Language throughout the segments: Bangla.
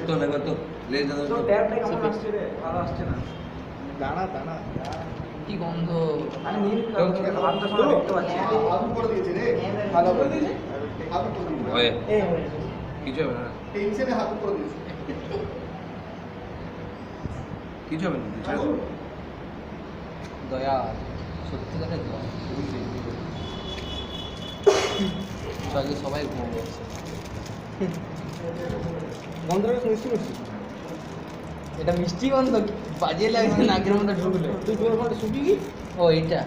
তো লাগবে তো লে যা তো ট্যাবটা কেমন আসছে রে? ভালো আসছে না। দাঁড়া দাঁড়া। কি গন্ধ। আরে নীল হাতটা সব দেখতে পাচ্ছি। আলু করে দিয়েছে রে। ভালো করে দিয়েছে। আলু করে দিয়েছে। ওই এই কিছু হবে না টেনশনে হাত করে দিয়েছে। কিছু হবে না ছেড়ে দাও। দয়া সত্যিকারের দয়া আজকে সবাই ঘুমে গেছে। গন্ধটা মিষ্টি মিষ্টি। এটা মিষ্টি গন্ধ বাজে লাগছে নাকের মধ্যে ঢুকলে। তুই তোর মধ্যে শুকি কি? ও এইটা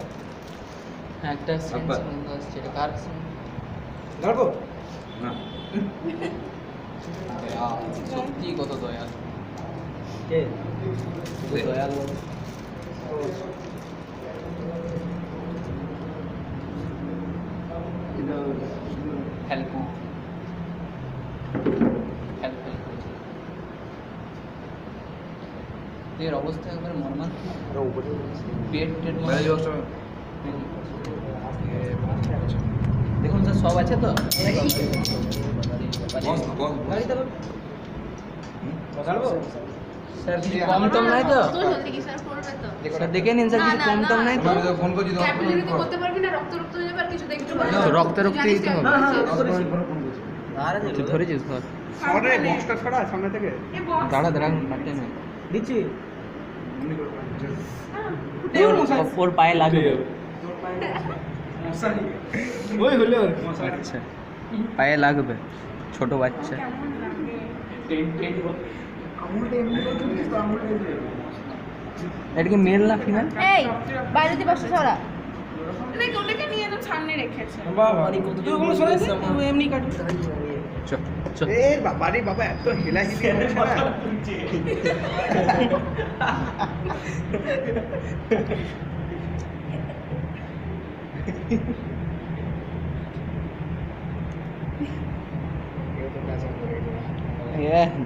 হ্যাঁ একটা সেন্স আব্বা। গন্ধ আসছে। এটা কার scent? গাড়বো? না দয়া, সত্যি কত দয়া কে? দয়াল হেল্প হেল্প এর অবস্থা একবার মর্মান্তিক। পেট টেট মনে বাইরে হয়- যাওয়ার সময় দেখুন স্যার সব আছে তো বস তো বস গাড়ি চালাবো? গাড়বো? স্যার কিছু কম টম নাই তো তো জলদি কি স্যার করবে তো? স্যার দেখে নিন স্যার না, কিছু না, কম টম না। নাই তো আমি তো ফোন করছি তো ক্যাপিলারি তো করতে পারবি না, রক্ত রক্ত হয়ে যাবে আর কিছু দেখতে পারবি না। রক্ত রক্তই তো হবে। আরে তুই ধরেছিস ধর সামনে বক্সটা ছড়া সামনে থেকে। এ বক্স। দাঁড়া দাঁড়া কাটে না দিচ্ছি। ওর পায়ে লাগবে ওই হলো আচ্ছা পায়ে লাগবে ছোট বাচ্চা কেমন লাগে? এটা কি মেল না ফিমেল এই বাইরে দিয়ে বসে ছড়া। নাকি ওটাকে নিয়ে তো সামনে রেখেছে। বাবা তুই ওগুলো সরে দে, তুই এমনি কাটিস। চ চ এ বাবা রে বাবা এত হেলাহিলি করছে না।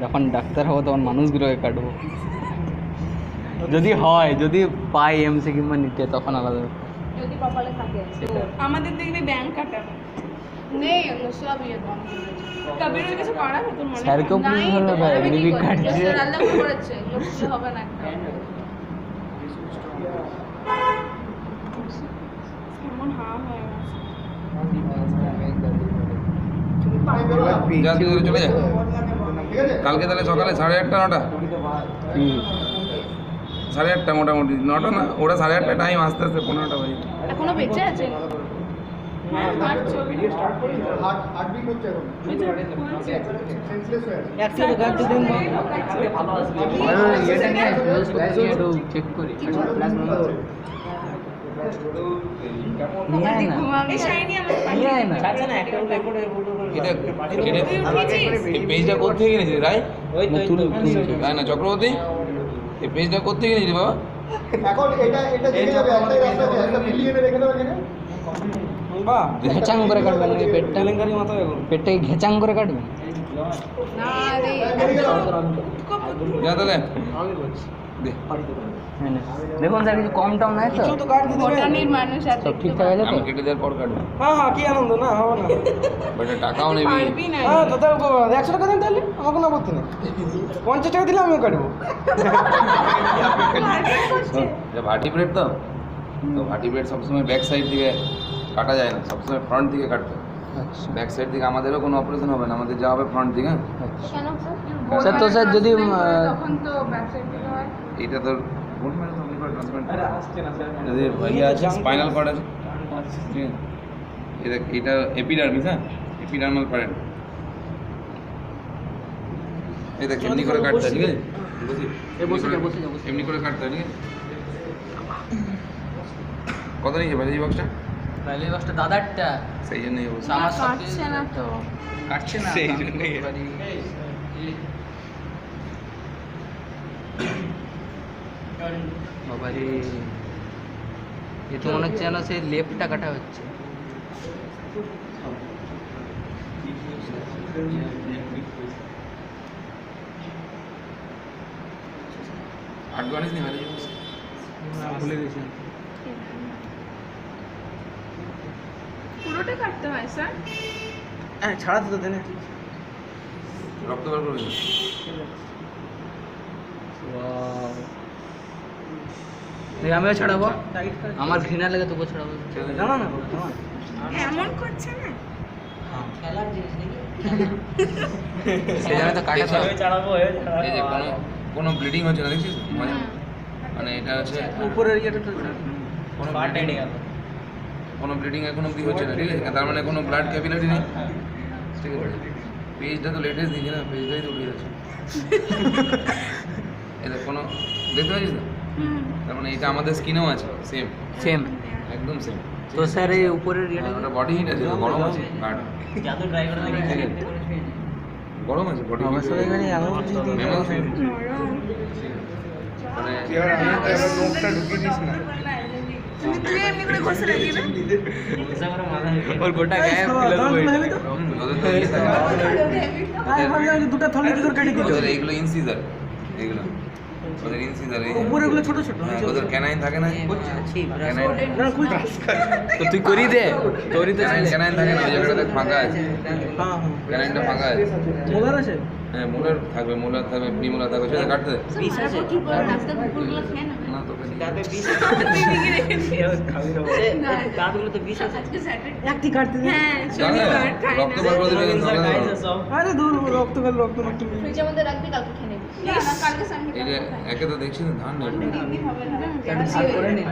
যখন ডাক্তার হবো তখন মানুষগুলোকে কাটবো যদি হয় যদি পাই এমসি কিংবা নিতে তখন আলাদা যদি কপালে থাকে। আমাদের দেখবি ব্যাংক কাটানো নেই, ওগুলো সব ইয়ে বন্ধ করেছে। কবিরের কিছু করাবে তোর মনে হয়? স্যারকেও পুলিশ ধরবে ভাই, আমি কি লিভিক করি? কাটছে। স্যার আল্লাহ করেছে, লোকটা হবে না একটা। কেমন হাম হয়ে গেছে। যা তুই ওখানে চলে যা ঠিক আছে? কালকে তাহলে সকালে 8:30 9টা 8:30 মোটামুটি 9টা না ওরা 8:30 টাইম আস্তে আস্তে 15টা বাজে এখনো বেঁচে আছে? হ্যাঁ, হাঁটছে। ভিডিও স্টার্ট করি হার্টবিট হচ্ছে এখন। ওই যে খুলছে। সেন্সলেস হয়ে আছে। একটু তো গাড়ি দিন এটা নিয়ে একটু চেক করি নিয়ে আয় না ঘুমাবি শাইনি আমার নিয়ে আয় না ছাড়ছে না একটা রেকর্ড এটা তুই উঠেছিস? এই পেজটা কোথা থেকে কিনেছিস রাই ওই তো তুল তাই না চক্রবর্তী এই পেজটা কোথা থেকে কিনেছিস বাবা এখন এটা দেখে যাবে একটাই রাস্তা আছে একটা মিলিয়ে রেখে দেবে এখানে। বাহ ঘেচাং করে কাটবেন নাকি পেটটা তেলেঙ্গানি মতো এখন পেটটাকে ঘেচাং করে কাটবেন না রে। যা তাহলে আমি বলছি দে হ্যাঁ না। দেখুন স্যার কিছু কম টম নাই তো কিছু তো কাট দিতে হবে ভুটানির মানুষ আছে। সব ঠিকঠাক আছে তো আমি কেটে দেওয়ার পর কাটবো হ্যাঁ হ্যাঁ কি আনন্দ না হবে না বাট টাকাও নেবি পারবি না। হ্যাঁ তো তাহলে 100 টাকা দিন তাহলে আমাকে না করতে নেই 50 টাকা দিলে আমিও কাটবো এটা ভাটি ব্রেড তো তো ভাটি ব্রেড সবসময় ব্যাক সাইড থেকে কাটা যায় না সবসময় ফ্রন্ট দিকে কাটতে আচ্ছা ব্যাক সাইড থেকে আমাদেরও কোনো অপারেশন হবে না আমাদের যা হবে ফ্রন্ট দিকে আচ্ছা কেন স্যার, তো স্যার যদি, তখন তো ব্যাক সাইড থেকে হয়। এটা তোর বোন মানে তো লিভার ট্রান্সপ্লান্ট আসছে না স্যার যদি ইয়ে আছে স্পাইনাল কর্ড আছে ঠিক আছে এটা এটা এপিডার্মিস হ্যাঁ এপিডার্মাল প্যারেট এটা এমনি করে কাটতে হয়, ঠিক আছে এমনি করে কাটতে হয়, ঠিক আছে কত নিয়েছে বাজাজি বক্সটা তাহলে বাসটা দাদারটা সেই জন্যই বলছি আমার সব কাটছে না তো। কাটছে না সেই আমি জন্যই। করতে পারি। বাবারে এ তো মনে হচ্ছে যেন সেই লেফটটা কাটা হচ্ছে আট গণেশ নি বাজাজি বক্স ভুলে গেছি পুরোটা কাটতে হয় স্যার? হ্যাঁ ছাড়াতে তো দেনে রক্ত বার করবে না। আমিও ছড়াবো, আমার ঘৃণা লাগে তোকে ছড়াবো। জানা না এমন করছে না সেই জন্য তো কাটে তো। এই যে কোনো ব্লিডিং হচ্ছে না দেখছিস মানে মানে এটা হচ্ছে উপরের ইয়েটা কোনো ব্লিডিং এখন অব্দি হচ্ছে না, ঠিক আছে? তার মানে কোনো ব্লাড ক্যাপিলারি নেই, ঠিক আছে? পেজটা তো লেটেস্ট দিয়েছে না, পেজটাই তো উঠে যাচ্ছে। এটা কোনো দেখতে পাচ্ছিস না? তার মানে এটা আমাদের স্কিনেও আছে, সেম সেম। একদম সেম। তো স্যার এই উপরের ইয়েটা ওটা বডি হিট আছে, গরম আছে গাটা, গরম আছে বডি হিট। মানে নোটটা ঢুকিয়ে দিস না তুই এমনি করে ঘষে রাখবি না ওর গোটা গায়ে ফেলে দেবো। ওদের তো ইয়ে থাকে না, দুটো থলে কি করে কেটে দিল ওদের এইগুলো ইনসিজার, এইগুলো ওদের ইনসিজার, এই উপরে ওগুলো ছোট ছোট হ্যাঁ, ওদের ক্যানাইন থাকে না, ক্যানাইন না খুল হ্যাঁ তো তুই করি দে, তোরই তো ছিল। ক্যানাইন থাকে না, ওই জায়গাটাতে ফাঁকা আছে, হ্যাঁ ক্যানাইনটা ফাঁকা আছে। মোলার আছে হ্যাঁ, মোলার থাকবে, মোলার থাকবে, প্রিমোলার থাকবে, সেটা কাটতে দে। বিষ আছে কি করে রাস্তা কুকুরগুলো খেয়ে নেবে না তোকে দিই। দাঁতগুলোতে বিষ আছে আজকে স্যাটারডে একটি কাটতে দে হ্যাঁ জানে, শনিবার খাই রক্ত বার করে দেবে কিন্তু ঝামেলা হবে। আরে দূর রক্ত গেল রক্ত নষ্ট ফ্রিজের মধ্যে রাখবি কালকে খেয়ে নিবি না না কালকে সানডে এই যে একে তো দেখছি না ধান নেই, হবে না ভাগ করে নি।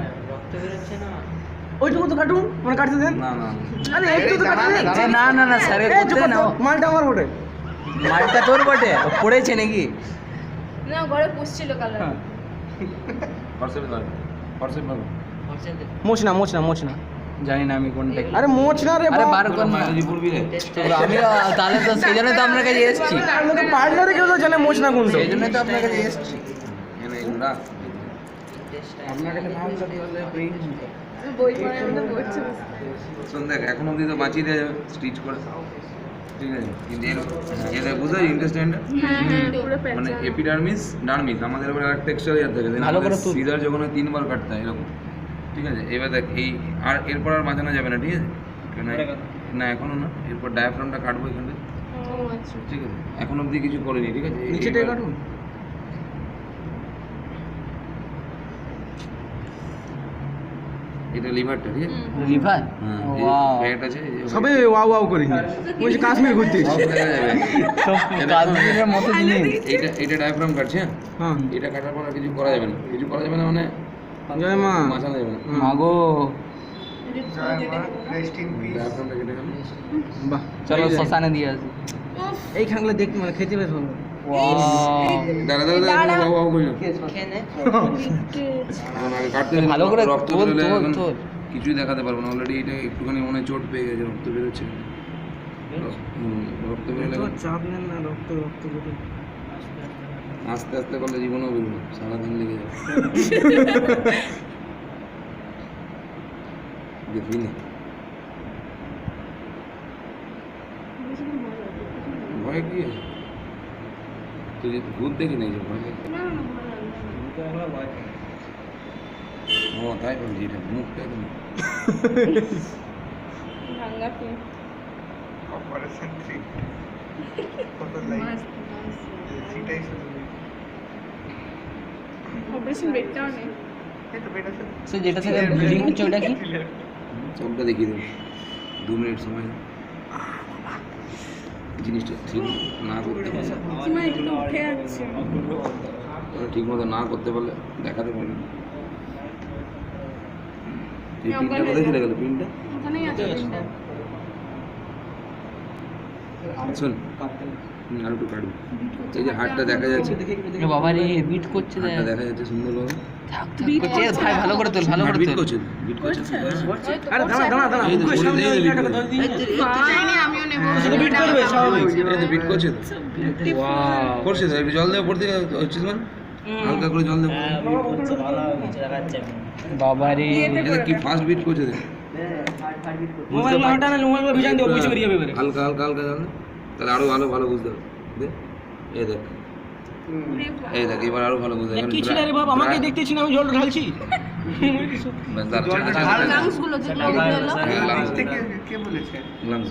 ওইটুকু তো কাটুন মানে কাটতে দেন না না আরে একটু তো কাটতে দেন এ না না না স্যারের করতে না, মালটা আমার ওঠে মালটা তোর বটে, ও পড়েছে নাকি? না ঘরে পুষছিল কাল হোয়াটসঅ্যাপে দাও, হোয়াটসঅ্যাপ মারো। মোচ না জানি না আমি কোনটা কি। আরে মোচ না রে আরে বার কর না। মায়ের যদি পড়বি রে, আমি তাহলে তো সেই জন্য তো আপনার কাছে এসেছি, লোকে পার্টনারে কেউ তো জানে মোচ না কোনটা সেই জন্য তো আপনার কাছে এসেছি। এনে এগুলো রাখ। আপনার কাছে নাম বই পড়ার মধ্যে পড়ছে শোন দেখ, এখন অবধি তো বাঁচিয়ে দেওয়া যাবে স্টিচ করে, ঠিক আছে? কিন্তু এদের বুঝতে ইন্টারেস্টেন্ট হ্যাঁ হ্যাঁ পুরো মানে প্যাচ এপিডার্মিস ডার্মিস, আমাদের এবার একটা টেক্সচার ইয়ার থাকে, ভালো করে তুল। সিজার যখন হয় 3 বার কাটতে হয় এরকম, ঠিক আছে? এবার দেখ এই আর এরপর আর বাঁচানো যাবে না, ঠিক আছে? কেন না এখনো না, এরপর ডায়াফ্রামটা কাটবো এখানে, ও আচ্ছা ঠিক আছে? এখন অবধি কিছু করিনি, ঠিক আছে? নিচেটাই কাটুন এটা লিভারটা, ঠিক আছে? লিভার। হ্যাঁ, ওয়াও, ফ্যাট আছে এই যে সবে ওয়াও ওয়াও করিনি বলছি কাশ্মীর ঘুরতে সব দেখা যাবে। সব কাজের মতো জিনিস। এটা ডায়াফ্রাম কাটছে, হ্যাঁ? হ্যাঁ এটা কাটার পর আর কিছু করা যাবে না, কিছু করা যাবে না মানে জয় মা বাঁচানো যাবে না। মাগো, ডায়াফ্রামটা কেটে গেল। বাহ চলো শ্মশানে দিয়ে আসি। এই খানগুলো দেখতে মানে খেতে বেশ ভালো ওয়াও, দাঁড়া দাঁড়া দাঁড়া, বাবা বাবা কই না। এখন আগে কাটতে দিলে ভালো করে রক্ত তোল, বেরোলে তোল, এখন তোল। কিছুই দেখাতে পারবো না, অলরেডি এটা একটুখানি মনে হয় চোট পেয়ে গেছে, রক্ত বেরোচ্ছে। রক্ত বেরোলে এখন চাপ নেন না রক্ত রক্ত যদি আস্তে আস্তে করলে জীবনও বেরোবে, সারাদিন লেগে যাবে। দেখবি না ভয় কি আছে? তুই যে ভূত দেখি নাই যে ভয় লাগে। ও তাই বলছি, এটা মুখটা একদম ভাঙা পেন অপারেশন বেডটাও নেই সে যেটা থেকে ব্লিডিং হচ্ছে ওটা কি? সবটা দেখিয়ে দেবো, 2 মিনিট সময় দাও। জিনিসটা ঠিক না করতে পারলে, সীমা একটু উঠে যাচ্ছে ঠিক মতো না করতে পারলে দেখাতে পারবে না। এই পিনটা কোথায় চলে গেল? পিনটা ওখানেই আছে পেনটা শোন, আর একটু কাটবি। এই যে হাতটা দেখা যাচ্ছে, এ বাবা রে, বিট করছে রে। হাতটা দেখা যাচ্ছে সুন্দরভাবে। থাক থাক করছে। এ ভাই ভালো করে তোল, ভালো করে বিট তোল। করছে, বিট করছে। আরে দাঁড়া দাঁড়া দাঁড়া এই তো, বুকের সামনে এই তো ওই বিট জায়গাটা করবে। ধরে দিন চাইনি আমিও নেব শুধু বিট করবে স্বাভাবিক এই তো বিট করছে তো। ওয়াও, করছে তো, একটু জল দেবো পড়তে হচ্ছে না, হালকা করে জল দেবো। বাবা রে, এটা কি ফাস্ট বিট করছে দেখ, মোবাইল ঘন্টা না মোবাইল ভিজান দিও বুঝে বেরিয়ে যাবে হালকা হালকা হালকা জল দে, তাহলে আরো ভালো ভালো বুঝতে হবে। দে, এই দেখ, এই দেখ, এবার আরো ভালো বুঝতে হবে। কি ছিল রে বাবা আমাকে দেখতেছি না আমি জল ঢালছি লাংস গুলো যেগুলো উঠে এলো লাংস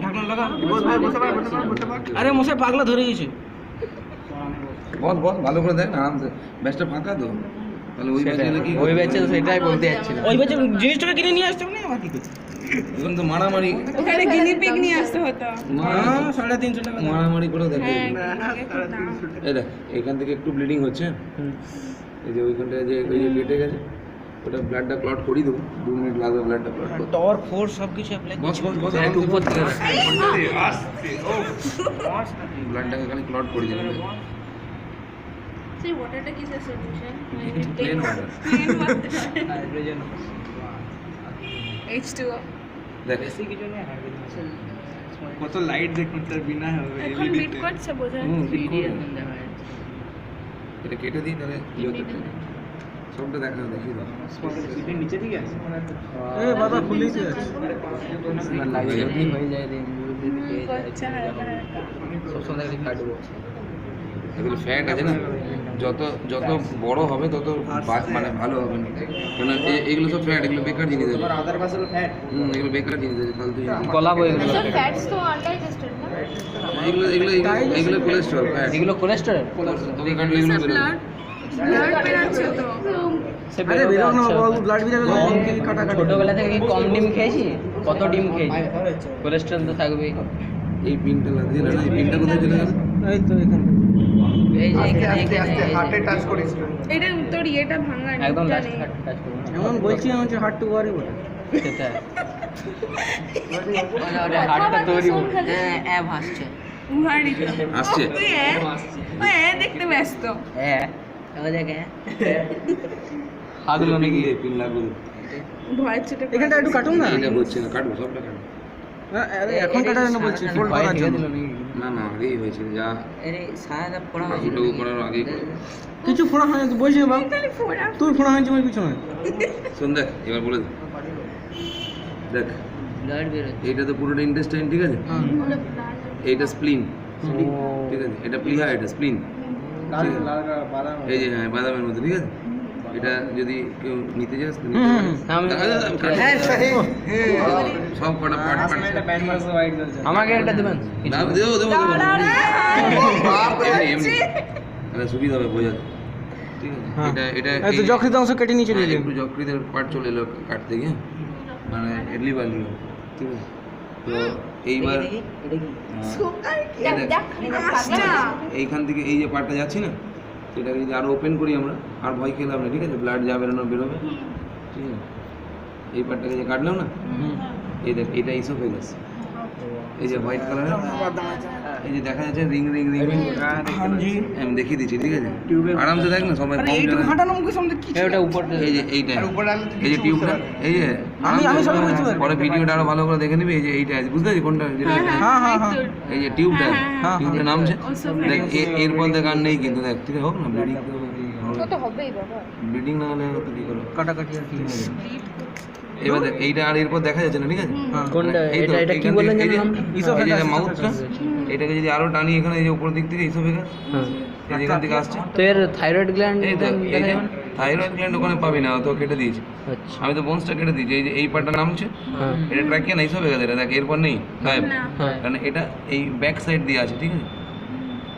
ঢাকনা লাগা। বস ভাই বসে ভাই বসে ভাই আরে মশাই পাগলা ধরে গেছে। বল ভালো করে দেখ না আরামসে, ব্যাচটা ফাঁকা তো, তাহলে ওই ব্যাচে গেলে কি ওই ব্যাচে তো সেটাই বলতে যাচ্ছিলাম। ওই বাচ্চা জিনিসটাকে কিনে নিয়ে আসতে হবে না আমার কি করতে? এখন তো মারামারি ওখানে গিনি পিগ নিয়ে আসতে হতো। 350 টাকা। মারামারি করে দেখ, হ্যাঁ এই দেখ এখান থেকে একটু ব্লিডিং হচ্ছে, এই যে ওইখানটায় যে ওই যে কেটে গেছে, ওটা ব্লাডটা ক্লট করিয়ে দেবো, 2 মিনিট লাগবে ব্লাডটা ক্লট করতে। টর ফোর্স সব কিছু অ্যাপ্লাই। বস একটু উপর থেকে রাখ। ব্লাডটাকে খালি ক্লট করে দিবেন, সেই ওয়াটারটা কিসের সলিউশন? Plane water. H2O দেখ কত লাইট দেখুন তার বিনা হবে। এখন বিট করছে বোঝা এটা কেটে দিই তাহলে কি হতে পারে সবটা দেখা দেখি দাও। সিটের নিচে দিকে আছে। এ বাবা খুলেই তো আছে। লাগে যদি হয়ে যায় রে করছে হালকা হালকা। সব সময় দেখলে কাটবো। এগুলো ফ্যাট আছে না, যত যত বড় হবে তত মানে ভালো হবে না, কারণ এগুলো সব ফ্যাট, এগুলো বেকার জিনিস আছে। আদার পাশে ফ্যাট। এগুলো বেকার জিনিস আছে, ফালতু জিনিস। গলাবো এগুলো। সব ফ্যাটস তো আনডাইজেস্টেড না? এগুলো এগুলো এগুলো কোলেস্ট্রল ফ্যাট, এগুলো কোলেস্টেরল। তোকে কাটলে এগুলো বেরোবে। ব্লাড বেরাচ্ছে তো। সে আরে বেরো না বেরোচ্ছে। বাবু, ব্লাড বেরো না, কাটা কাটা। ছোটবেলা থেকে কি কম ডিম খেয়েছি? কত ডিম খেয়েছি? কোলেস্টেরল তো থাকবেই। এই পিনটা লাগিয়ে না, এই পিনটা কোথায় চলে গেল? এই তো এখানে। এই যে আস্তে এখানে আস্তে এখানে আস্তে হার্টে টাচ করিস না। এটা তোর ইয়েটা ভাঙা নেই একদম লাস্ট জানি। টাচ করব। এমন বলছি আমি যে হার্ট টু ওয়ারি বলে। সেটা ওটা হাতটা তৈরি করব। হ্যাঁ ভাসছে। উহারি তো। আসছে? তুই ওই দেখতে ব্যস্ত। হ্যাঁ ও দেখে হাগলো নাকি? পিন লাগবে, ভয় ছোট এখানটা একটু কাটুন না। এটা হচ্ছে না, কাটবো সবটা কাটবো। আরে এখন কাটা না বলছি, ফোল্ড ভয় করার থেকে জন্য। দিল নাকি? না না আগেই হয়েছিল, যা আরে সাদা পড়া ফুটো করার আগেই করে। কিছু ফোড়া হয় না তো বলছি বাবু। খালি ফোড়া। তুই ফোড়া হয়েছে আমার পিছনে। শোন দেখ এবার বলে দে। দেখ ব্লাড বের হচ্ছে। এইটা তো পুরোটা ইন্টেস্টাইন, ঠিক আছে, এইটা স্প্লিন, ঠিক আছে, এটা প্লিহা, এটা স্প্লিন, এই যে হ্যাঁ বাদামের মতো, ঠিক আছে। এটা যদি কেউ নিতে চাস তো নিতে পারিস। হ্যাঁ সব কটা পার্ট পার্ট আমাকে একটা দিবেন? দেবো দেবো দেবো দাঁড়া রে। এমনি তাহলে সুবিধা হবে বোঝাতে, ঠিক আছে। এটা এটা এই তো যকৃত অংশ কেটে নিয়ে চলে হ্যাঁ, এলেন। একটু যকৃতের পার্ট চলে এলো কাটতে গিয়ে, মানে লিভার লিভার, ঠিক আছে। তো এইবার এইখান থেকে এই যে পার্টটা যাচ্ছি না, সেটাকে যদি আরো ওপেন করি আমরা, আর ভয় খেলাম না, ঠিক আছে, ব্লাড যা বেরোনো বেরোবে, ঠিক আছে। এই পার্টটাকে যে কাটলাম না, এই দেখ এটা ইসোফেগাস, এই যে হোয়াইট কালারের, এই যে দেখা যাচ্ছে রিং রিং রিং, আমি দেখিয়ে দিচ্ছি, ঠিক আছে, আরামসে দেখ না, সবাই কম এইটুকু জানে। ফাটানো মুখে সামনে কি? ওটা উপর এই যে এইটা, এই যে টিউবটা, এই যে আমি সবই বুঝতে পারি। পরে ভিডিওটা আরো ভালো করে দেখে নিবি, এই যে এইটা আছে, বুঝতে পারছি কোনটা যেটা এটা? হ্যাঁ হ্যাঁ হ্যাঁ। এই যে টিউবটা, হ্যাঁ, টিউবটা নামছে, দেখ এরপর দেখ আর নেই কিন্তু, দেখ ঠিক আছে, হোক না, ব্লিডিং তো হবেই বাবা। ব্লিডিং না হলে তো কি করো। কাটাকাটি আর কি। এবার দেখ এইটা আর এরপর দেখা যাচ্ছে না, ঠিক আছে। কোনটা? এই তো, এটা কি এইখান বললেন থেকে- যেন নাম? এই যে- এই যে মাউথটা, এটাকে যদি আরো টানি এখানে, এই যে উপর দিক থেকে ইসোফেগাস, এই যে এখান থেকে আসছে, তো এর থাইরয়েড গ্ল্যান্ড এই তো দেখা এই যে যাবে না? থাইরয়েড গ্ল্যান্ড ওখানে পাবি না, তো কেটে দিয়েছি আচ্ছা আমি, তো বোনসটা কেটে দিয়েছি। এই যে এই পার্টটা নামছে, হ্যাঁ এটা ট্র্যাকে না ইসোফেগাস, এটা দেখ এরপর নেই গায়েব, হ্যাঁ কারণ এটা এই ব্যাক সাইড দিয়ে আছে, ঠিক আছে,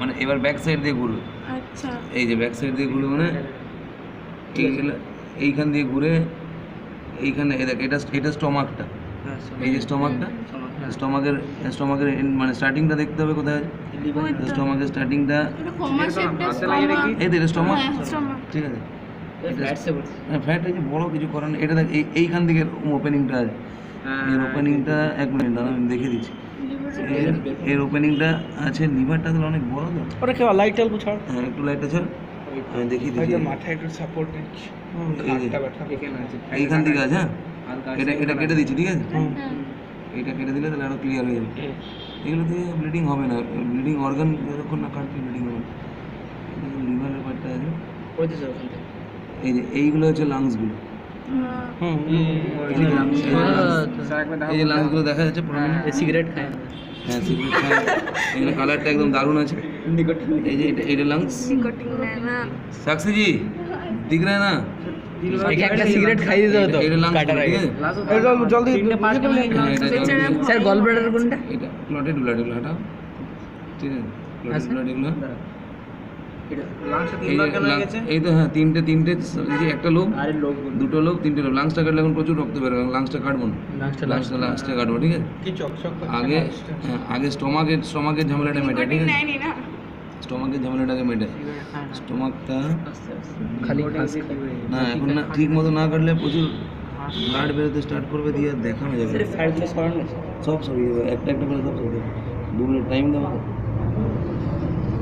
মানে এবার ব্যাক সাইড দিয়ে ঘুরবে, আচ্ছা এই যে ব্যাক সাইড দিয়ে ঘুরবে, মানে এইখান দিয়ে ঘুরে এইখানে, এই দেখ এটা এটা স্টমাকটা, এই যে স্টমাকটা, স্টমাকের মানে স্টার্টিংটা দেখতে হবে কোথায় আছে, স্টমাকের স্টার্টিংটা, এটা কমা শেপটা এই তো এটা স্টমাক, হ্যাঁ স্টমাক। ঠিক আছে। ফ্যাটসে বলছি ফ্যাট এই যে বড় কিছু করার নেই, এটা দেখ এইখান থেকে ওপেনিংটা আছে, এর ওপেনিংটা এক মিনিট দাঁড়া আমি দেখে দিচ্ছি, এর ওপেনিংটা আছে, লিভারটা তো অনেক বড় তো, ওটা কি লাইট অল্প ছাড়। হ্যাঁ একটু লাইট আছে, আমি দেখিয়ে দিচ্ছি, মাথায় একটু সাপোর্ট নিচ্ছি। এই যে এইখান থেকে আছে, হ্যাঁ এটা এটা কেটে দিচ্ছি, ঠিক আছে, এটা কেটে দিলে তাহলে আরো ক্লিয়ার হয়ে যাবে। এগুলো দিয়ে ব্লিডিং হবে না, ব্লিডিং অর্গান যতক্ষণ না কাটবে ব্লিডিং হবে না। লিভারের পার্টটা আছে, ওইদিকে ওখান থেকে এই যে এইগুলো হচ্ছে লাংসগুলো, হুম এই যে লাংসগুলো দেখা যাচ্ছে prominent। সিগারেট খায় না হ্যাঁ সিগারেট খায়, এগুলো কালারটা একদম দারুণ আছে, এই যে এটা লাংস, নিকোটিন নেয় না। साक्षी जी दिख रहा है ना, একে একটা সিগারেট খাই দিতে হতো এটা lungs কাটার করে, আগে ঠিক আছে? এটা জল দিয়ে হ্যাঁ, এটা জল দিয়ে- স্যার গল ব্লাডার কোনটা এটা ক্লটেড ব্লাড এগুলো হটাও, ঠিক আছে? ক্লটেড আচ্ছা। ব্লাড এগুলো এই যে lung- এই তো হ্যাঁ তিনটে এই যে একটা লোক দুটো লোক তিনটে লোক লাংসটা কাটলে এখন প্রচুর রক্ত বেরোবে, লাংসটা কাটবো না, লাংসটা কাটবো, ঠিক আছে? আগে হ্যাঁ আগে স্টোমাকের ঝামেলাটা মেটায়, ঠিক আছে? নেয়নি না স্টোমাকের ঝামেলাটাকে মেটায়। স্টোমাকটা খালি খাস না এখন না ঠিক মতো না কাটলে প্রচুর ব্লাড বেরোতে স্টার্ট করবে, দিয়ে আর দেখানো যাবে না। সব সরিয়ে দেবে, একটা একটা করে সব সরিয়ে দেবে। 2 মিনিট টাইম দেবো,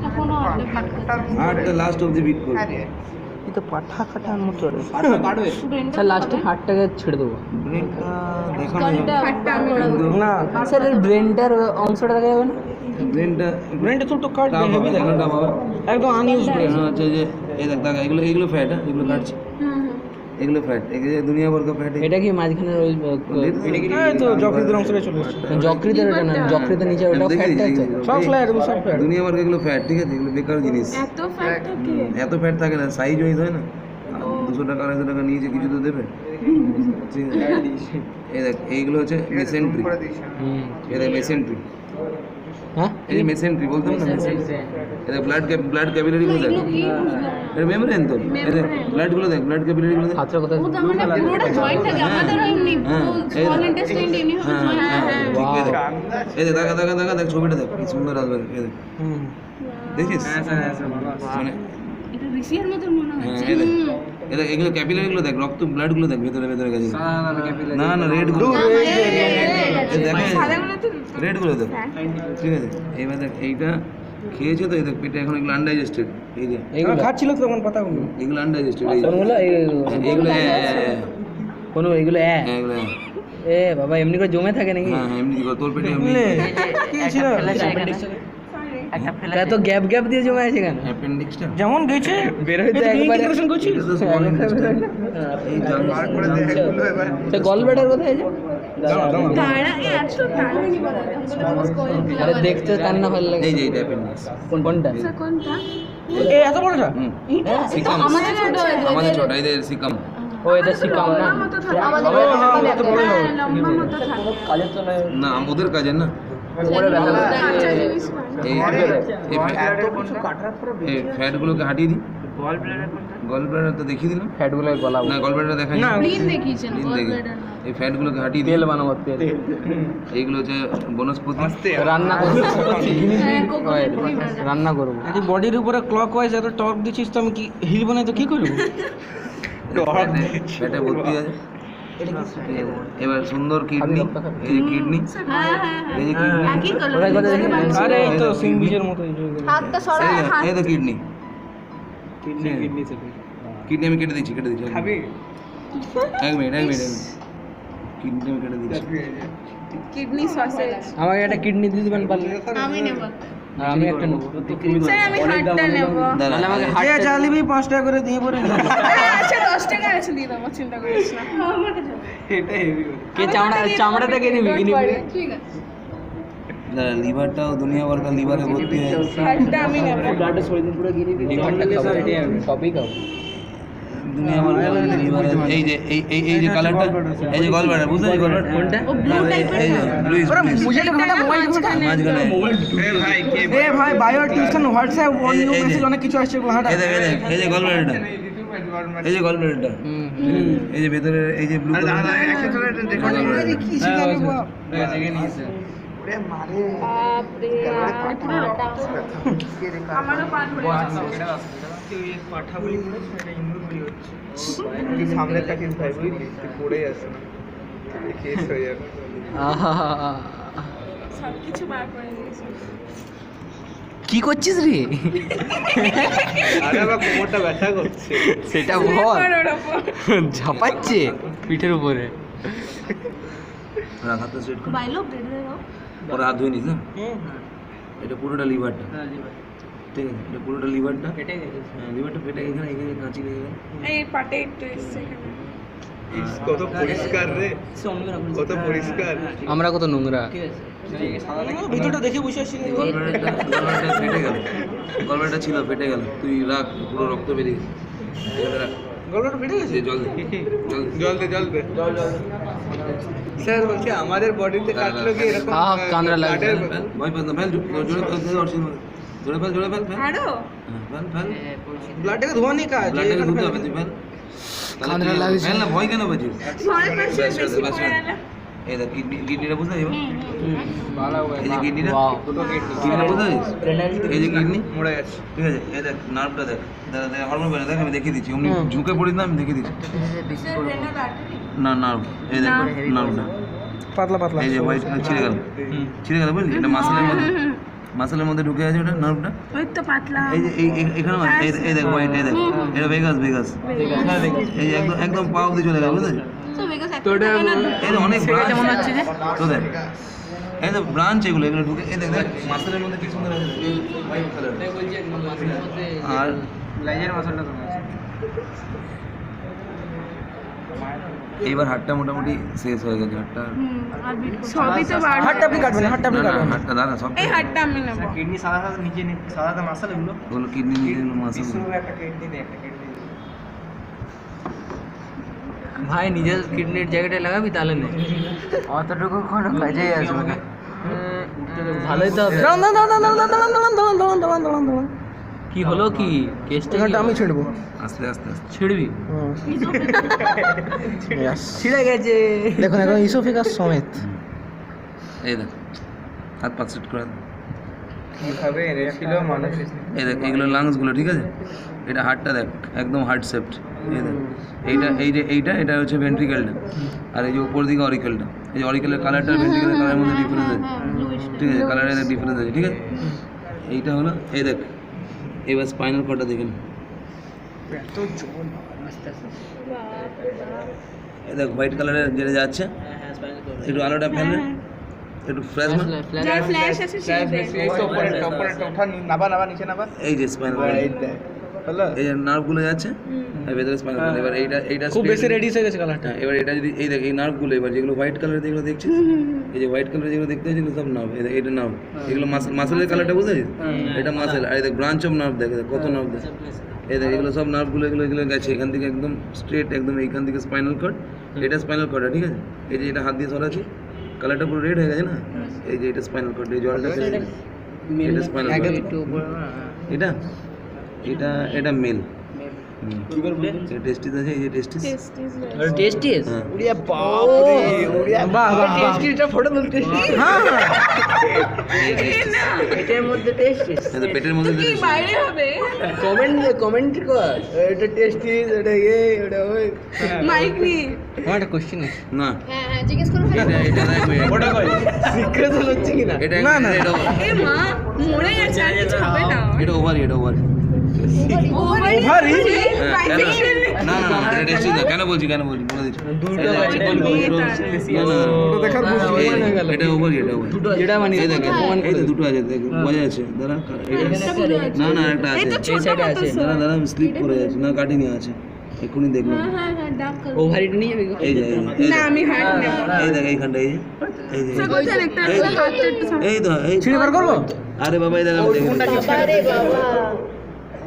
এখনো অর্ধেক বাকি হার্টটা লাস্ট অবধি বিট করবে। এই তো পাঠা কাটার মতো রে স্যার লাস্টে হার্টটাকে ছেড়ে দেবো ব্রেনটা দেখানো যাবে হাতটা আমি কিন্তু না স্যার এর ব্রেনটার অংশটা দেখা যাবে না ব্রেনটা ব্রেনটা তো কাটবে টাফ হবে, হেভি কেন টাফ হবে? একদম আনইউজ ব্রেন হচ্ছে যে এই দেখ দেখ এগুলো ফ্যাট, এগুলো কাটছে, এগুলো ফ্যাট, এগুলো দুনিয়া ভর কা ফ্যাট। এটা কি মাঝখানে ওই এই তো যকৃতের অংশটা চলে এসেছে যকৃতের এটা না যকৃতের নিচে ওটাও ফ্যাটটা আছে সব ফ্ল্যাট সব ফ্ল্যাট দুনিয়া ভর এগুলো ফ্যাট, ঠিক আছে? এগুলো বেকার জিনিস, এত ফ্যাট থাকে এত ফ্যাট থাকে না, সাইজ ওই হয় না। 200 টাকা 250 টাকা নিয়েছে, কিছু তো দেবে, ঠিক আছে? এই দেখ এইগুলো হচ্ছে মেসেন্ট্রি, এই দেখ মেসেন্ট্রি, হ্যাঁ এই যে মেসেন্ট্রি বলতাম না, মেসেন্ট্রি। এই দেখ ব্লাড ক্যাপিলারি গুলো দেখ, এটা মেমব্রেন তো, এই দেখ ব্লাড গুলো দেখ, ব্লাড ক্যাপিলারি গুলো দেখ। হাতটা কোথায় ও তার মানে পুরোটা জয়েন্ট থাকে আমাদের এমনি স্মল ইন্টেস্টাইন এমনি হবে হ্যাঁ joint। হ্যাঁ ঠিক আছে। এই দেখ দেখ ছবিটা দেখ কি সুন্দর আসবে, এই দেখ দেখিস মানে এটা রিসিয়ার মতো মনে হ্যাঁ হচ্ছে এই দেখ এই দেখ এগুলো ক্যাপিলারি গুলো দেখ, রক্ত ব্লাড গুলো দেখ ভেতরে ভেতরে গেছে, না না রেড গুলো সাদাগুলো তো রেড গুলো দেখ, ঠিক আছে? এইবার দেখ এইটা খেয়েছে তো, এই দেখ পেটে এখন এগুলো আনডাইজেস্টেড, এই যে এইগুলো খাচ্ছিল তো তখন পাতাগুলো এগুলো আনডাইজেস্টেড, এই যে কোনগুলো এগুলো কোন এগুলো এগুলো এ বাবা এমনি করে জমে থাকে নাকি হ্যাঁ এমনি কি করে, তোর পেটে এমনি কি ছিল তো গ্যাপ গ্যাপ দিয়ে জমে আছে কেন অ্যাপেন্ডিক্সটা, যেমন গেছে বের হইতে একবারে ইন্টিগ্রেশন করছিস এটা তো স্মল ইন্টেস্টাইন, এই তো গল ব্লাডার কোথায় আছে তারা এত তাড়াতাড়ি বলা আরে দেখতে কার না ভালো লাগে এই যে এটা অ্যাপেন্ডিক্স, কোনটা কোনটা এ এত বড়টা সিকাম, আমাদের ছোট আমাদের ছোট, এই যে সিকাম, ও এটা শিকাম না মতো থাকে আমাদের লম্বা মতো থাকে কালের তো নয় না ওদের কাজে না, উপরে ব্যথা করে। কাঁচা জিনিস এই এই ফ্যাটগুলোকে হাঁটিয়ে দিই, গল ব্লাডার তো দেখিয়ে দিলাম ফ্যাট গুলো গলাবো না, গল ব্লাডার দেখাই না। প্লিন দেখিয়েছেন দিন গল দেখি ব্লাডার এই ফ্যাটগুলোকে হাঁটিয়ে দিই, তেল বানাবো তেল এইগুলো হচ্ছে বনস্পতি, রান্না করবো রান্না করবো যদি বডির উপরে ক্লক ওয়াইজ এত টর্ক দিচ্ছিস তো আমি কি হিল বানাই তো কি করব ফ্যাটে ভর্তি আছে, ঠিক আছে? এবার সুন্দর কিডনি, এই যে কিডনি, হ্যাঁ হ্যাঁ এই যে কিডনি, একই কালার কোথায় কোথায় দেখি? আরে এই তো সিং বীজের মতো এই যে হাতটা সরায় হাত এই তো কিডনি, কিডনি আমি কেটে দিচ্ছি খাবি? এক মিনিট কিডনি আমি কেটে দিচ্ছি, কিডনি সসেজ আমাকে একটা কিডনি দিয়ে দিবেন পারলে আমি নেব আর আমি একটা নেবো স্যার আমি হাতটা নেব দাঁড়া আমাকে যে চালিবি 5 টাকা করে দিয়ে পরে আচ্ছা 10 টাকা আছে দিয়ে দেবো চিন্তা করিস না আমার কাছে কে চামড়াটা কে নিবি কি নিবি ঠিক আছে দাঁড়া লিভারটাও দুনিয়া ভর লিভারে ভর্তি হয়ে হাতটা আমি নেব ব্লাডে সরে দিন পুরো গিয়ে দিবি লিভারটা খাবো সবই খাবো দুনিয়া ভর লিভারে, এই যে এই যে কালারটা, এই যে গল ব্লাডার, বুঝতে পারছিস গল ব্লাডার কোনটা ও ব্লু টাইপের এই যে ব্লুইশ মুঝে তো ঘন্টা মোবাইল মাঝখানে এ ভাই bio tuition WhatsApp on new এই যে- মেসেজ অনেক কিছু আসছে ওগুলো হাঁটা এই দেখ এই যে গল ব্লাডারটা, এই যে গল ব্লাডারটা, এই যে ভেতরে এই যে ব্লু কালার, কি শিখাবে বাপ বাপ রে পুরো রক্ত আমারও পান করে সামনে থাকিস ভাই বুঝলি পড়ে আসে না কেস হয়ে যাবে সব কিছু বার করে দিয়েছি কি করছিস রে আরে আমার কোমরটা ব্যথা করছে সেটা বল ওর ওপর ঝাপাচ্ছে পিঠের উপরে হাতটা সেট কর, বাইলো ব্রেড দাও পরে হাত ধুয়ে নিস না, এটা পুরোটা লিভারটা, ঠিক আছে? এটা পুরোটা লিভারটা, হ্যাঁ লিভারটা ফেটে এখানে এখানে কাঁচি লেগে গেল, এই পাটে একটু এসছে এখানে কত পরিষ্কার রে কত পরিষ্কার আমরা কত নোংরা ভিডিওটা দেখে বসে আসছি গল ব্লাডারটা ফেটে গেল, গল ব্লাডারটা ছিল ফেটে গেল, তুই রাখ পুরো রক্ত বেরিয়ে গেছে, এবার রাখ। গলাটা ফেটে গেছে জল দে জল দে জল দে স্যার বলছি আমাদের বডিতে কাটলো কি এরকম কাঁদরা লাগছে। কাটের- ভয় পাস না ফেল জোরে ফেল জোরে ফেল আরো ফেল ব্লাডটাকে ধোয়া নেই কাজ ব্লাডটাকে ধুতে হবে তুই ফেল কাঁদরা লাগছে। ফেল না ভয় কেন পাচ্ছিস ভয় পাচ্ছি ব্যাস, বেশি ব্যাস, পড়ে ব্যাস। গেলে এই দেখ কিডনিটা বুঝতে পারছিস ভালো এই যে কিডনিটা Wow. দুটো কিডনি কিডনিটা বুঝতে পারছিস এই যে কিডনি মরে যাচ্ছে ঠিক আছে এই দেখ নার্ভটা দেখ হরমোন বেরো দেখ আমি দেখিয়ে দিচ্ছি অমনি ঝুঁকে পড়িস না আমি দেখিয়ে দিচ্ছি রেনাল আর্টারি না নার্ভ এই দেখ নার্ভটা পাতলা পাতলা এই যে হোয়াইট ছিঁড়ে গেল বুঝলি এটা মাসেলের মধ্যে ঢুকে আছে ওটা নার্ভটা ওই তো পাতলা এই যে এখানে এই দেখ হোয়াইট এই দেখ এটা ভেগাস এই যে একদম পা অব্দি চলে গেল বুঝলি তো বেগাস একটা থাকে না এই যে অনেক ব্রাঞ্চ মনে হচ্ছে যে তো দেখ এই যে ব্রাঞ্চ এগুলো ঢুকে এই দেখ মাসেলের মধ্যে কি সুন্দর আছে হোয়াইট কালার আর লাইজের মাসলটা তো এইবার হাতটা মোটামুটি শেষ হয়ে গেছে হাতটা সবই তো বার হাতটা আপনি কাটবেন হাতটা আপনি না কাটবেন হাতটা দাঁড়া সব এই হাতটা আমি নেব কিডনি সাদা সাদা নিচে সাদা সাদা মাসল এগুলো ওগুলো কিডনি নিজের মাসেল একটা কিডনি নেই একটা কিডনি ভাই নিজের কিডনির জায়গাটা লাগাবি তাহলে নেই অতটুকু কোনো কাজেই আসবে না ভালোই তো হবে দাঁড়ান কি হলো কি কেসটা এখানটা আমি ছিড়বো আস্তে আস্তে আস্তে ছিড়বি Yes. ছিড়ে গেছে দেখুন এখন ইসোফিগাস সমেত এই দেখ হাত পাক সেট করে দে। কিভাবে এনেছিল মানুষ এই দেখ এগুলো লাংসগুলো ঠিক আছে এটা হার্টটা দেখ একদম হার্ট শেপড এই দেখ এটা হচ্ছে ভেন্ট্রিকেলটা আর এই যে উপর দিকে অরিকেলটা এই যে অরিকেলের কালারটা ভেন্ট্রিকেলের কালারের মধ্যে ডিফারেন্স আছে ঠিক আছে কালারের ডিফারেন্স আছে ঠিক আছে এইটা হলো এই দেখ এবার স্পাইনাল কর্ডটা দেখেন এই দেখ হোয়াইট কালারের যেটা যাচ্ছে একটু আলোটা ফেলবে একটু ফ্রেশ না যার ফ্ল্যাশ আছে সে দেখবে এই তো উপরে ওঠা নাবা নিচে নাবা এই যে স্পাইনাল কর্ড হলো এই যে নার্ভগুলো যাচ্ছে আর ভেতরে স্পাইনাল কর্ড এবার এইটা খুব বেশি split- রেডিস হয়ে গেছে কালারটা হ্যাঁ, এবার এটা যদি এই দেখ এই নার্ভগুলো এবার যেগুলো হোয়াইট কালারের যেগুলো দেখছিস এই যে হোয়াইট কালারের যেগুলো দেখতে পাচ্ছিস সব নার্ভ এটা নার্ভ এগুলো মাসেলের কালারটা বুঝেছিস এটা মাসেল আর এই দেখ ব্রাঞ্চ অফ নার্ভ দেখ কত নার্ভ দেখ এই দেখ এগুলো সব নার্ভগুলো এগুলো গেছে এখান থেকে একদম স্ট্রেট একদম এইখান থেকে স্পাইনাল কর্ড এটা স্পাইনাল কর্ড ঠিক আছে এই যে এটা হাত দিয়ে সরাচ্ছি কালারটা পুরো রেড হয়ে গেছে না এই যে এটা স্পাইনাল কর্ড এই জলটা এটা স্পাইনাল কর্ড এটা এটা এটা মেল টেস্টিস আছে এই যে টেস্টিস টেস্টিস হ্যাঁ উড়িয়া বাপ রে উড়িয়া বাহ বাহ টেস্টিসটা ফটো তুলতে এটার মধ্যে টেস্টিস এই যে পেটের মধ্যে কি বাইরে হবে কমেন্ট কর এটা টেস্টিস এটা এটা ওই মাইক নি আমার একটা কোশ্চেন আছে না হ্যাঁ জিজ্ঞেস করো এটা দেখবে ওটা কই সিক্রেট হচ্ছে কি না এটা না না এটা এ মা মরে গেছে আর কিছু হবে না এটা ওভার ওভারি না এটা টেস্টিস না কেন বলছি বলে দিচ্ছি দেখার এটা ওভার যেটা মানে এই দেখ এই তো দুটো আছে দেখ বোঝা যাচ্ছে দাঁড়া না একটা আছে এই সাইডে আছে দাঁড়া স্লিপ করে যাচ্ছে না কাটিনি আছে এক্ষুনি দেখলাম হ্যাঁ ডাক করো ওভারিটা নিয়ে যাবি এই যে না আমি হার্ট নেব এই দেখ এইখানটা এই যে সকল একটা হাতটা একটু এই তো এই ছিঁড়ে বার করবো আরে বাবা এই দেখ আমি দেখি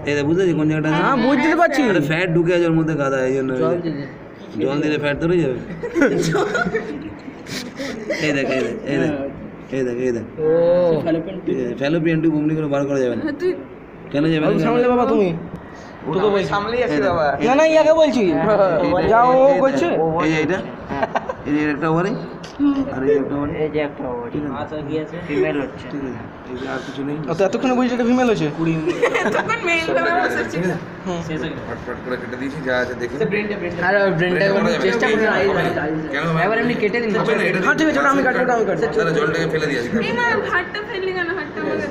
এই দেখ বুঝেছি কোন জায়গাটা হ্যাঁ বুঝতে পারছি আরে ফ্যাট ঢুকে আছে ওর মধ্যে গাদা এই জন্য জল দিলে ফ্যাট ধরে যাবে এই দেখ ও ফ্যালোপিয়ান টিউব অমনি করে বার করা যাবে না তুই কেন যাবে না সামলে বাবা তুমি তোকে বলছি সামলেই আছি বাবা না না ইয়াকে বলছি যাও ও বলছে এই যে এইটা এই যে একটা ওভারে আর এই একটা ওভারে এই যে একটা ওভারি আচ্ছা কি আছে ফিমেল হচ্ছে ঠিক আছে এই যে আর কিছু নেই তো এতক্ষণে বলছি এটা ফিমেল হচ্ছে তখন মেইল করে বসেছি ফট করে কেটে দিয়েছি যা আছে দেখে আর ব্রেনটা চেষ্টা করে কেন এবার এমনি কেটে দিন হবে না, এটা হ্যাঁ ঠিক আছে ওটা আমি কাটবো তাহলে জলটাকে ফেলে দিয়েছি এই মা হাতটা ফেললি কেন হাতটা বলে দে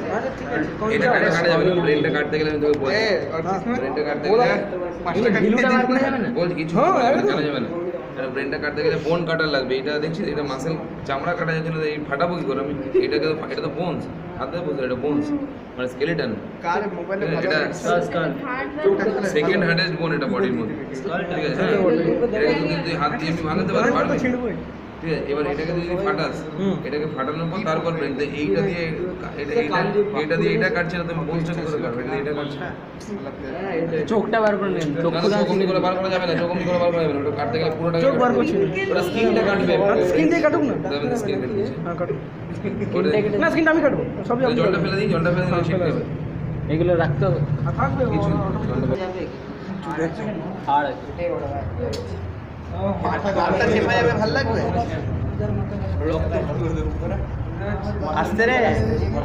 এটা কাটা যাবে না ব্রেনটা কাটতে গেলে আমি তোকে বলছি ব্রেনটা কাটতে গেলে ভিলুটা বার করা যাবে না বলছি কিছু কাটা যাবে না আর ব্রেনটা কাটতে গেলে বোন কাটার লাগবে এটা দেখছিস এটা মাসেল চামড়া কাটা যাচ্ছে না এই ফাটাবো কি করে আমি এটাকে এটা তো বোনস হাতে বুঝছো এটা বোনস মানে স্কেলেটন কার মোবাইলে এটা সেকেন্ড হার্ডেস্ট বোন এটা বডির মধ্যে ঠিক আছে এটাকে যদি তুই হাত দিয়ে এমনি ভাঙাতে পারবি ঠিক আছে, এবার এটাকে তুই যদি ফাটাস, এটাকে ফাটানোর পর তারপর ব্রেন এইটা দিয়ে এটা দিয়ে এটা কাটছে না, তুমি বোনসটা কি করে কাটবে? এটা কাটছে না, চোখটা বার করে নেন, চোখটা চোখ অমনি করে বার করা যাবে না, চোখ অমনি করে বার করা যাবে না, ওটা কাটতে গেলে পুরোটা চোখ বার করছি না। ওটা স্কিনটা কাটবে, স্কিন দিয়ে কাটুক না। স্কিন কেটে দিচ্ছে। হ্যাঁ কাটুক। না স্কিনটা আমি কাটবো, সবই আমি জলটা কাটবো। ফেলে দিই, জলটা ফেলে দিলে শিখতে হবে এগুলো রাখতে হবে আর থাকবে কিছু ও- জলটা ফেলে আর গানটা চেপা যাবে, ভালো লাগবে। আসতে রে,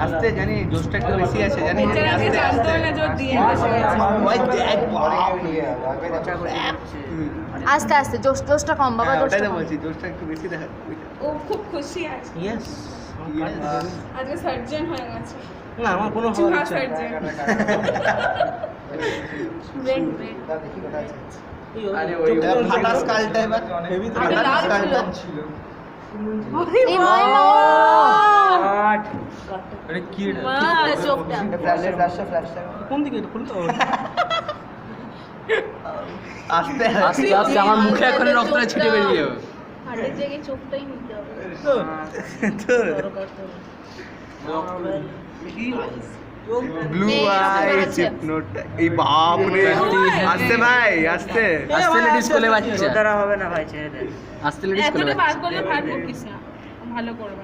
আসতে, জানি জোশটা একটু বেশি আছে, জানি বেচারাকে জানতো না যে ও দিয়ে এসে গেছে। ওই দেখ, বাপ। আস্তে আস্তে জোশটা কম বাবা, হ্যাঁ, ওটাই জোশটা তো কম। বলছি, জোশটা একটু বেশি দেখা। ও খুব খুশি আছে, ইয়েস আজকে সার্জন হয়ে গেছে, না আমার কোনো হওয়ার চুহা ইচ্ছা নেই। সার্জন। ব্রেন ব্রেন আরে ওই ফাটা স্কালটা এবার হেভি তো আগে ফাটা লাল স্কালটা ছিল। এই মামা আরে কি এটা? চোখটা ফ্ল্যাশটা কোন দিকে এটা খুলতে হবে? আস্তে আস্তে আস্তে আমার মুখে এখন রক্তটা ছিটে বেরিয়ে যাবে। হার্টের জায়গায় চোখটাই নিতে হবে। ব্লু এই আই বুঝতে পেরেছি। চিপনোটা এই বাপ রে আস্তে ভাই আস্তে আস্তে লেডিস কোলে বাচ্চা, হবে না ভাই, ছেড়ে দে। আস্তে লেডিস কোলে এতটা বার বাচ্চা। করলে ভাত বকিস না, ভালো করবে।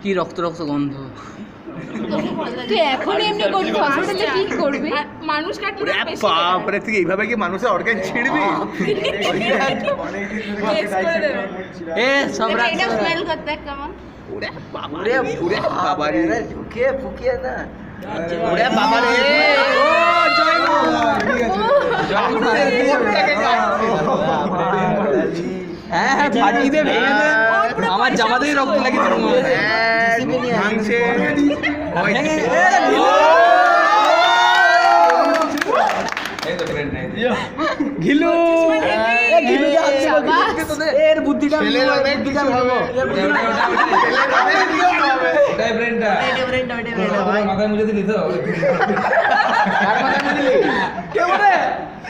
কি রক্ত রক্ত গন্ধ। তুই এখন এমনি করবি, হসপিটালে কি করবি? আর মানুষ কাটলে ওরে না বেশি বাপ রে, তুই এইভাবে কি মানুষের অর্গান ছিড়বি? টেস্ট করে দেবে। এ সব রাখ। এটা স্মেল করতে কেমন? ওরে বাবা রে, ওরে বাবা রে, ঢুকিয়ে ফুকিয়ে না, ওরে বাবা রে, ও জয় মা, হ্যাঁ হ্যাঁ ফাটিয়ে দে, ভেঙে দে। আমার জামাতেই রক্ত লাগিয়ে দিল মনে হয়। ভাঙছে ওই এই তো ব্রেন নাই ঘিলু এ ঘিলু যা আছে শাবাশ। এর বুদ্ধিটা আমি ছেলে হবে, বুদ্ধিটা কিছু আমি হবে। এর বুদ্ধিটা আমি- ওটাই ব্রেনটা তোমার মাথায় মুছে দিলি তো কে বলে?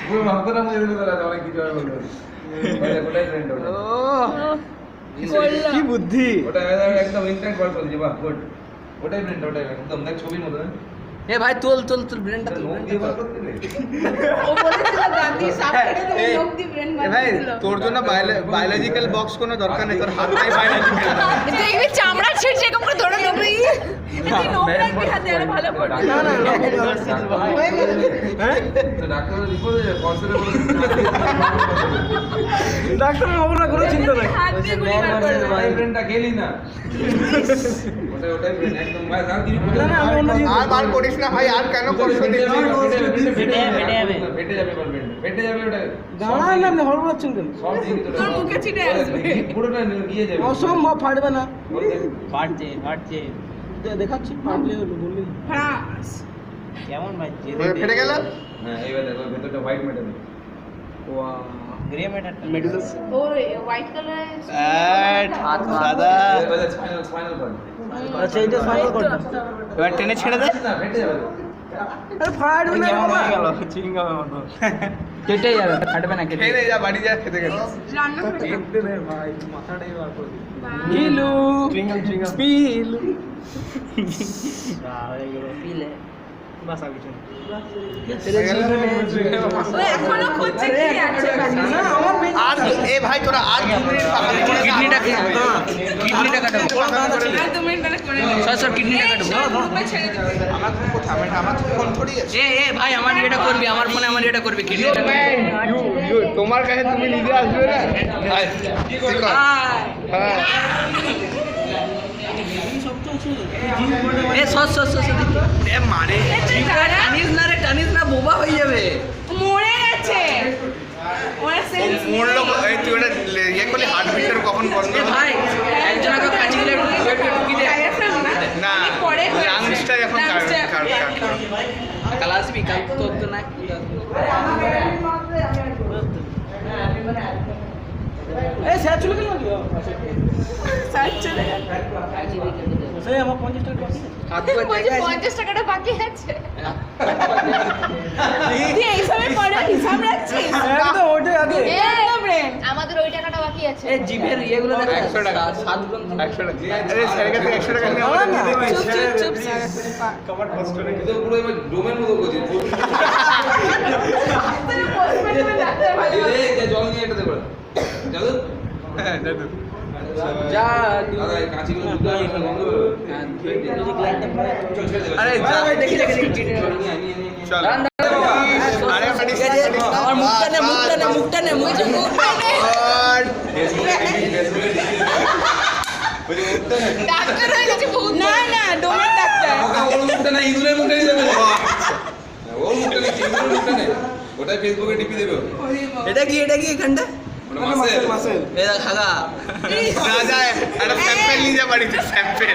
পুরো মাথাটা মুছে দিলি তো অনেক কিছু হবে বলবো ওটাই ব্রেনটা কি বুদ্ধি। ওটা একদম ইনস্ট্যান্ট বার করে দিয়েছে বাহ গুড ওটাই ব্রেনটা ওটাই একদম দেখ ছবির মতো না এ ভাই তোল তোল তোল ব্রেনটা তোল। লোক দিয়ে বার করতে রে ও বলেছিল দাদি সাপ কেটে দেবে, লোক দিয়ে ব্রেন এ ভাই বানিয়েছিল। তোর জন্য বায়োলজিক্যাল বক্স কোনো দরকার নেই, তোর হাতটাই বায়োলজিক্যাল। দেখবি চামড়া ছিঁড়ছে এরকম করে ধরে নেবে। তুই নোংরা রাখবি হাতে, আরো ভালো করবি। না না হ্যাঁ তো ডাক্তারের রিপোর্ট আছে কনসার্টে বলে ডাক্তার খবর না কোনো চিন্তা নাই। হাত দিয়ে গুলি বার করে দেবে। ওটাই ব্রেনটা গেলি না ওটাই ব্রেন একদম ভাই আর কিছু না না আমি অন্য জিনিস আর বার করিস না ভাই, আর কেন কষ্ট দিচ্ছিস? ফেটে যাবে ফেটে যাবে ওটা দাঁড়ান না আপনি হড়বড় হচ্ছেন কেন? সব দিক তো তোর মুখে ছিটে আসবে। পুরোটা গিয়ে যাবে অসম্ভব ফাটবে না। ফাটছে। দেখাচ্ছি ফাটলে হলো বললি। ফ্রান্স। ওই ফেটে গেল? হ্যাঁ এইবার দেখো ভেতরটা হোয়াইট মেটাল মেডিকেল ও হোয়াইট কালার। সাদা। স্পাইনাল কর্ড আচ্ছা এইটা ফাইনাল করতে। এবার টেনে ছেড়ে দে। না ফেটে যাবে আরে ফাটবে না বাবা। কেটে যাবে, ফাটবে না, কেটে খেয়ে যা, বাড়ি যা, খেতে গেল। রান্না করে দাও। দেখতে দে ভাই মাথাটাই বার করে দিই। বাহ। ঘিলু স্পিলু বাস আর কিছু না। ও এখনো খুঁজছে কি আছে বাকি। না আমার আর এ ভাই তোরা আর 2 মিনিট পাবি। কিডনিটা কিডনিটা কাটাবো। আর 2 মিনিট তাহলে করে নেবে। সর সর কিডনিটা কাটাবো। গ্রুপে ছেড়ে দিবে। আমার কোথায়, আমার ফোন পড়ে গেছে। এ ভাই আমার এটা করবি, আমার মনে আমার এটা করবি, কিডনিটা তোমার কাছে তুমি নিজে আসবে না? কি করো? হ্যাঁ। এ সর সর সর এ মারে। টানিস না বোবা হয়ে যাবে। মরে গেছে। ওরা সেন্স মরলো, এই তুই ওটা ইয়ে করলি, হার্টবিটটা কখন বন্ধ এ হবে? ভাই একজন আগে কাজ গেলে ঢুকি দে। না, পরে লাংসটা এখন কাট। কাল আসবি, কাল তো না। এই স্যার চলে গেল নাকি? সার্চ চলে গেল। সেই আমার 50 টাকা বাকি আছে। বলছি 50 টাকাটা বাকি আছে। তুই এই সময় পরে হিসাব রাখছিস? একদম ওইটাই আগে। একদম রে। আমাদের ওই টাকাটা বাকি আছে এই জিভের ইয়েগুলো দেখো 100 টাকা। 7 গ্রাম 100 টাকা আরে স্যারের কাছে 100 টাকা নিয়ে আমার না। চুপ কমার কষ্ট নেই এটা পুরো এবার ডোমের মতো করছি এই যে জল নিয়ে এটা দেবো জাদু হ্যাঁ দাদু যা দাদা এই কাঁচিগুলো দুটো একটা বন্ধ করো চল ছেড়ে দে আরে যা দেখি চল নিয়ে আয়, নিয়ে আয়। চল দাঁড়ান, আরে ঠিক আছে আমার মুখটা নে মুখটা নে গড ডাক্তার হয়ে গেছে বহুত না না ডোমের ডাক্তার ওর মুখটা না ইঁদুরের মুখটা নিয়ে যাবে ওর মুখটা নেই ইঁদুরের মুখটা নেই ওটাই ফেসবুকে টিপি দেবে ও। এটা কি এখানটা ওটা মাসে মাসেল এই দেখ খাগা যা যা একটা স্যাম্পল নিয়ে যা বাড়িতে স্যাম্পল